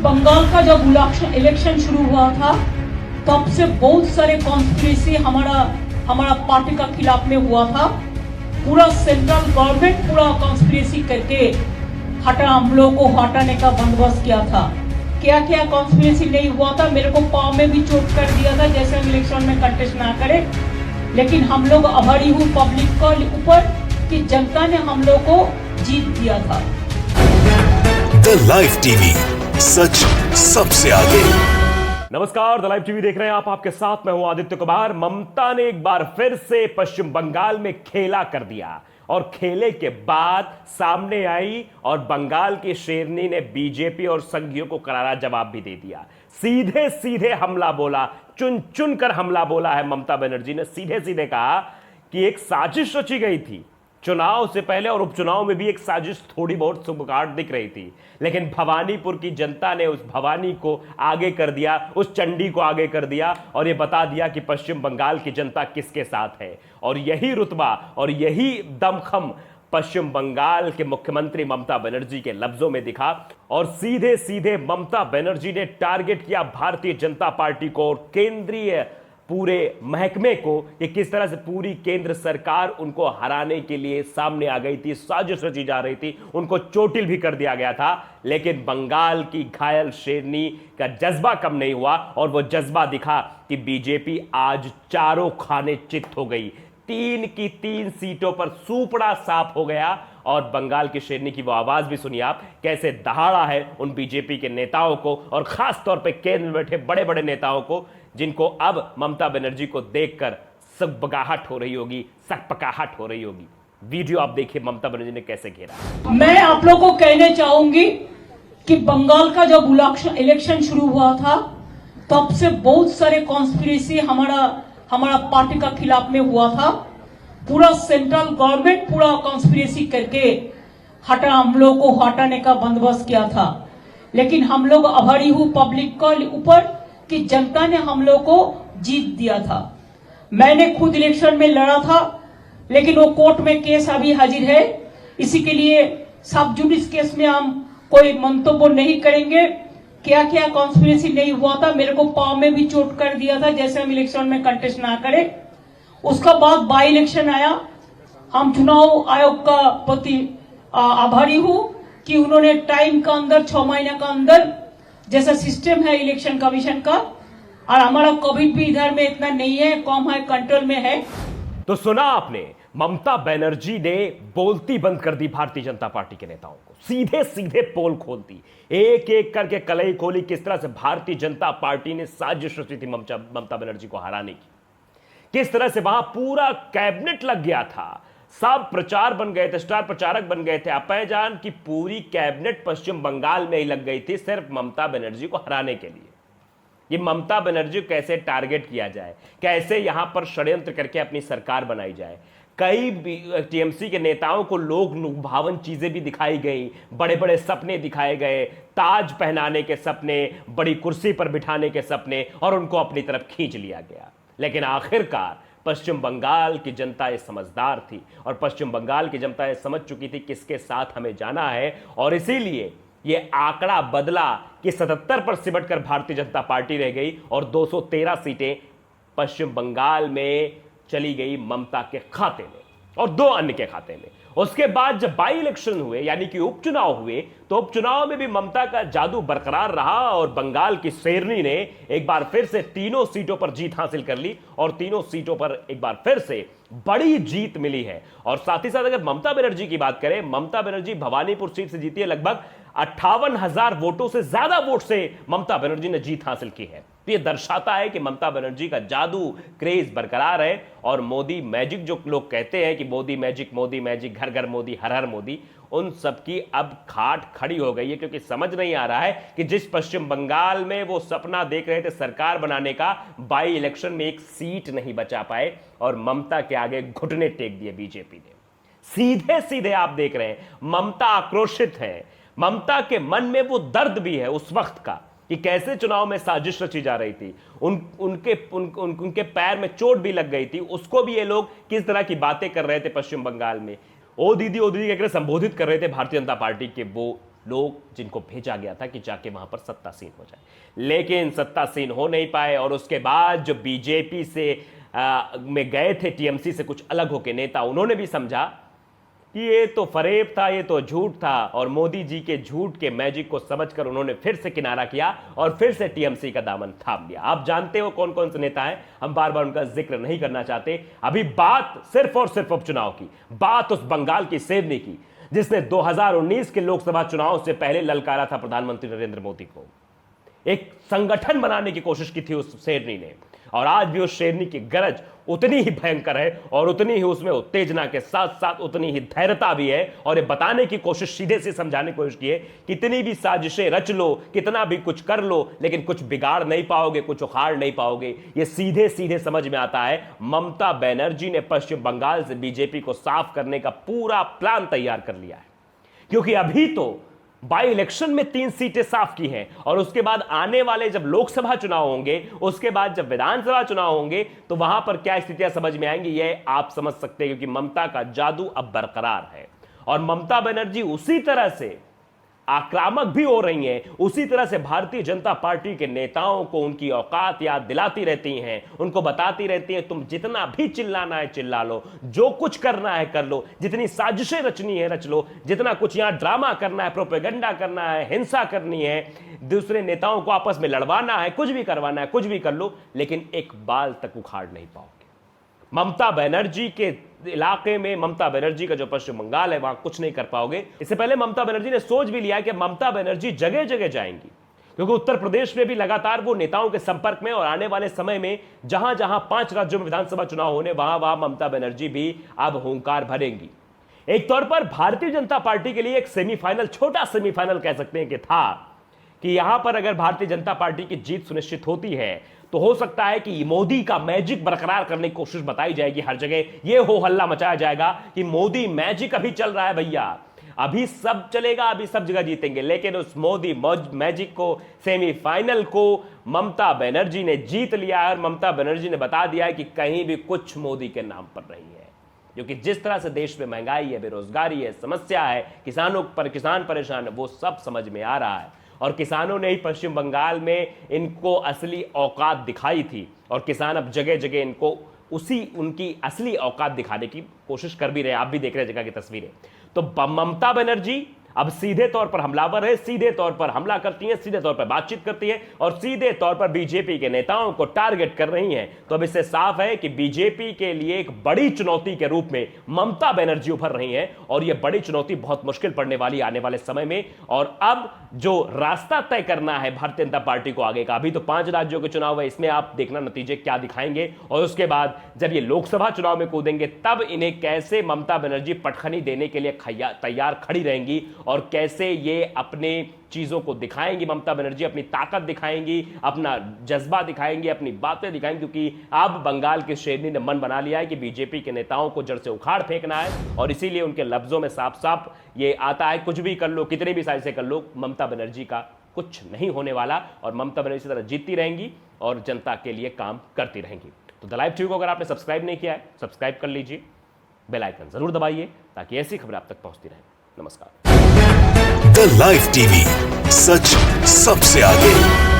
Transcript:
बंगाल का जब इलेक्शन शुरू हुआ था तब से बहुत सारे कॉन्स्पिरेसी हमारा पार्टी का खिलाफ में हुआ था। पूरा सेंट्रल गवर्नमेंट पूरा कॉन्स्पिरेसी करके हम लोगों को हटाने का बंदोबस्त किया था। क्या क्या कॉन्स्पिरेसी नहीं हुआ था, मेरे को पाँव में भी चोट कर दिया था जैसे हम इलेक्शन में कंटेस्ट ना करें। लेकिन हम लोग आभारी हूँ पब्लिक के ऊपर कि जनता ने हम लोग को जीत दिया था। द लाइव टीवी, सच सबसे आगे। नमस्कार, द लाइव टीवी देख रहे हैं आप। आपके साथ मैं हूं आदित्य कुमार। ममता ने एक बार फिर से पश्चिम बंगाल में खेला कर दिया और खेले के बाद सामने आई और बंगाल की शेरनी ने बीजेपी और संघियों को करारा जवाब भी दे दिया। सीधे सीधे हमला बोला, चुन चुन कर हमला बोला है। ममता बनर्जी ने सीधे सीधे कहा कि एक साजिश रची गई थी। चुनाव से पहले और उपचुनाव में भी एक साजिश थोड़ी बहुत सुबकाट दिख रही थी, लेकिन भवानीपुर की जनता ने उस भवानी को आगे कर दिया, उस चंडी को आगे कर दिया और यह बता दिया कि पश्चिम बंगाल की जनता किसके साथ है। और यही रुतबा और यही दमखम पश्चिम बंगाल के मुख्यमंत्री ममता बनर्जी के लफ्जों में दिखा। और सीधे सीधे ममता बनर्जी ने टारगेट किया भारतीय जनता पार्टी को और केंद्रीय पूरे महकमे को कि किस तरह से पूरी केंद्र सरकार उनको हराने के लिए सामने आ गई थी, साजिश रची जा रही थी, उनको चोटिल भी कर दिया गया था। लेकिन बंगाल की घायल शेरनी का जज्बा कम नहीं हुआ और वो जज्बा दिखा कि बीजेपी आज चारों खाने चित हो गई। 3 की 3 सीटों पर सूपड़ा साफ हो गया। और बंगाल की शेरनी की वो आवाज भी सुनिए आप, कैसे दहाड़ा है उन बीजेपी के नेताओं को और खास तौर पे केंद्र में बैठे बड़े बड़े नेताओं को, जिनको अब ममता बनर्जी को देखकर सकबगाहट हो रही होगी, सकपकाहट हो रही होगी। वीडियो आप देखिए ममता बनर्जी ने कैसे घेरा। मैं आप लोगों को कहने चाहूंगी कि बंगाल का जब इलेक्शन शुरू हुआ था तब से बहुत सारे कॉन्स्पिरेसी हमारा पार्टी का खिलाफ में हुआ था। पूरा सेंट्रल गवर्नमेंट पूरा कॉन्स्पिरेसी करके हम लोग को हटाने का बंदोबस्त किया था। लेकिन हम लोग आभारी हूँ पब्लिक के ऊपर कि जनता ने हम लोग को जीत दिया था। मैंने खुद इलेक्शन में लड़ा था, लेकिन वो कोर्ट में केस अभी हाजिर है, इसी के लिए सब जुडिस केस में हम कोई मंतव्य नहीं करेंगे। क्या क्या कॉन्स्पिरेसी नहीं हुआ था, मेरे को पाँव में भी चोट कर दिया था जैसे हम इलेक्शन में कंटेस्ट ना करें। उसका बाद बाई इलेक्शन आया। हम चुनाव आयोग का प्रति आभारी हूं कि उन्होंने टाइम का अंदर 6 महीने का अंदर जैसा सिस्टम है इलेक्शन कमीशन का, और हमारा कोविड भी इधर में इतना नहीं है, कम है, कंट्रोल में है। तो सुना आपने, ममता बनर्जी ने बोलती बंद कर दी भारतीय जनता पार्टी के नेताओं को, सीधे सीधे पोल खोल दी, एक एक करके कलई खोली किस तरह से भारतीय जनता पार्टी ने साजिश रची थी ममता बनर्जी को हराने की। किस तरह से वहां पूरा कैबिनेट लग गया था, सब प्रचार बन गए थे, स्टार प्रचारक बन गए थे। अपायजान की पूरी कैबिनेट पश्चिम बंगाल में ही लग गई थी सिर्फ ममता बनर्जी को हराने के लिए। ये ममता बनर्जी को कैसे टारगेट किया जाए, कैसे यहां पर षड्यंत्र करके अपनी सरकार बनाई जाए। कई टीएमसी के नेताओं को लोग लुभावन चीजें भी दिखाई गई, बड़े बड़े सपने दिखाए गए, ताज पहनाने के सपने, बड़ी कुर्सी पर बिठाने के सपने, और उनको अपनी तरफ खींच लिया गया। लेकिन आखिरकार पश्चिम बंगाल की जनता ये समझदार थी और पश्चिम बंगाल की जनता ये समझ चुकी थी किसके साथ हमें जाना है, और इसीलिए ये आंकड़ा बदला कि 77 पर सिमटकर भारतीय जनता पार्टी रह गई और 213 सीटें पश्चिम बंगाल में चली गई ममता के खाते में और 2 अन्य के खाते में। उसके बाद जब बाई इलेक्शन हुए, यानी कि उपचुनाव हुए, तो उपचुनाव में भी ममता का जादू बरकरार रहा और बंगाल की शेरनी ने एक बार फिर से 3 सीटों पर जीत हासिल कर ली और 3 सीटों पर एक बार फिर से बड़ी जीत मिली है। और साथ ही साथ अगर ममता बनर्जी की बात करें, ममता बनर्जी भवानीपुर सीट से जीती है, लगभग 58,000 वोटों से ज्यादा वोट से ममता बनर्जी ने जीत हासिल की है। तो यह दर्शाता है कि ममता बनर्जी का जादू क्रेज बरकरार है। और मोदी मैजिक जो लोग कहते हैं कि मोदी मैजिक, घर घर मोदी, हर हर मोदी, उन सबकी अब खाट खड़ी हो गई है, क्योंकि समझ नहीं आ रहा है कि जिस पश्चिम बंगाल में वो सपना देख रहे थे सरकार बनाने का, बाई इलेक्शन में एक सीट नहीं बचा पाए और ममता के आगे घुटने टेक दिए बीजेपी ने। सीधे सीधे आप देख रहे हैं ममता आक्रोशित है। ममता के मन में वो दर्द भी है उस वक्त का कि कैसे चुनाव में साजिश रची जा रही थी, उनके पैर में चोट भी लग गई थी, उसको भी ये लोग किस तरह की बातें कर रहे थे पश्चिम बंगाल में। ओ दीदी कहकर संबोधित कर रहे थे भारतीय जनता पार्टी के वो लोग जिनको भेजा गया था कि जाके वहां पर सत्तासीन हो जाए, लेकिन सत्तासीन हो नहीं पाए। और उसके बाद जो बीजेपी से में गए थे, टीएमसी से कुछ अलग होके नेता, उन्होंने भी समझा कि ये तो फरेब था, ये तो झूठ था, और मोदी जी के झूठ के मैजिक को समझकर उन्होंने फिर से किनारा किया और फिर से टीएमसी का दामन थाम लिया। आप जानते हो कौन कौन से नेता हैं, हम बार बार उनका जिक्र नहीं करना चाहते। अभी बात सिर्फ और सिर्फ उपचुनाव की, बात उस बंगाल की शेरनी की जिसने 2019 के लोकसभा चुनाव से पहले ललकारा था प्रधानमंत्री नरेंद्र मोदी को। एक संगठन बनाने की कोशिश की थी उस शेरनी ने, और आज भी उस शेरनी की गरज उतनी ही भयंकर है और उतनी ही उसमें उत्तेजना के साथ साथ उतनी ही धैर्यता भी है। और ये बताने की कोशिश, सीधे से समझाने की कोशिश की है, कितनी भी साजिशें रच लो, कितना भी कुछ कर लो, लेकिन कुछ बिगाड़ नहीं पाओगे, कुछ उखाड़ नहीं पाओगे। ये सीधे सीधे समझ में आता है। ममता बनर्जी ने पश्चिम बंगाल से बीजेपी को साफ करने का पूरा प्लान तैयार कर लिया है, क्योंकि अभी तो बाई इलेक्शन में 3 सीटें साफ की हैं, और उसके बाद आने वाले जब लोकसभा चुनाव होंगे, उसके बाद जब विधानसभा चुनाव होंगे, तो वहां पर क्या स्थितियां समझ में आएंगी ये आप समझ सकते हैं, क्योंकि ममता का जादू अब बरकरार है। और ममता बनर्जी उसी तरह से आक्रामक भी हो रही हैं, उसी तरह से भारतीय जनता पार्टी के नेताओं को उनकी औकात याद दिलाती रहती हैं, उनको बताती रहती हैं तुम जितना भी चिल्लाना है चिल्ला लो, जो कुछ करना है कर लो, जितनी साजिशें रचनी है रच लो, जितना कुछ यहां ड्रामा करना है, प्रोपेगेंडा करना है, हिंसा करनी है, दूसरे नेताओं को आपस में लड़वाना है, कुछ भी करवाना है, कुछ भी कर लो, लेकिन एक बाल तक उखाड़ नहीं पाओगे। ममता बनर्जी के इलाके में, ममता बनर्जी का जो पश्चिम बंगाल है, वहां कुछ नहीं कर पाओगे। इससे पहले ममता बनर्जी ने सोच भी लिया कि ममता बनर्जी जगह जगह जाएंगी, क्योंकि उत्तर प्रदेश में भी लगातार वो नेताओं के संपर्क में, और आने वाले समय में जहां जहां 5 राज्यों में विधानसभा चुनाव होने, वहां वहां ममता बनर्जी भी अब हुंकार भरेंगी। एक तौर पर भारतीय जनता पार्टी के लिए एक सेमीफाइनल, छोटा सेमीफाइनल कह सकते हैं कि था, कि यहां पर अगर भारतीय जनता पार्टी की जीत सुनिश्चित होती है तो हो सकता है कि मोदी का मैजिक बरकरार करने की कोशिश बताई जाएगी, हर जगह ये हो हल्ला मचाया जाएगा कि मोदी मैजिक अभी चल रहा है भैया, अभी सब चलेगा, अभी सब जगह जीतेंगे। लेकिन उस मोदी मैजिक को, सेमीफाइनल को ममता बनर्जी ने जीत लिया है, और ममता बनर्जी ने बता दिया है कि कहीं भी कुछ मोदी के नाम पर नहीं है, क्योंकि जिस तरह से देश में महंगाई है, बेरोजगारी है, समस्या है, किसान परेशान है, वो सब समझ में आ रहा है। और किसानों ने ही पश्चिम बंगाल में इनको असली औकात दिखाई थी, और किसान अब जगह जगह इनको उनकी असली औकात दिखाने की कोशिश कर भी रहे। आप भी देख रहे जगह की तस्वीरें। तो ममता बनर्जी अब सीधे तौर पर हमलावर है, सीधे तौर पर हमला करती है, सीधे तौर पर बातचीत करती है, और सीधे तौर पर बीजेपी के नेताओं को टारगेट कर रही हैं। तो अब इससे साफ है कि बीजेपी के लिए एक बड़ी चुनौती के रूप में ममता बनर्जी उभर रही हैं, और यह बड़ी चुनौती बहुत मुश्किल पड़ने वाली आने वाले समय में। और अब जो रास्ता तय करना है भारतीय जनता पार्टी को आगे का, अभी तो 5 राज्यों के चुनाव है, इसमें आप देखना नतीजे क्या दिखाएंगे, और उसके बाद जब ये लोकसभा चुनाव में कूदेंगे तब इन्हें कैसे ममता बनर्जी पटखनी देने के लिए तैयार खड़ी रहेंगी, और कैसे ये अपने चीजों को दिखाएंगी। ममता बनर्जी अपनी ताकत दिखाएंगी, अपना जज्बा दिखाएंगी, अपनी बातें दिखाएंगी, क्योंकि अब बंगाल के शेरनी ने मन बना लिया है कि बीजेपी के नेताओं को जड़ से उखाड़ फेंकना है, और इसीलिए उनके लफ्जों में साफ साफ ये आता है, कुछ भी कर लो, कितनी भी साजिशें कर लो, ममता बनर्जी का कुछ नहीं होने वाला, और ममता बनर्जी इसी तरह जीतती रहेंगी और जनता के लिए काम करती रहेंगी। तो द लाइव टीवी को अगर आपने सब्सक्राइब नहीं किया है, सब्सक्राइब कर लीजिए, बेल आइकन जरूर दबाइए ताकि ऐसी खबर आप तक पहुंचती रहे। नमस्कार। द लाइव टीवी, सच सबसे आगे।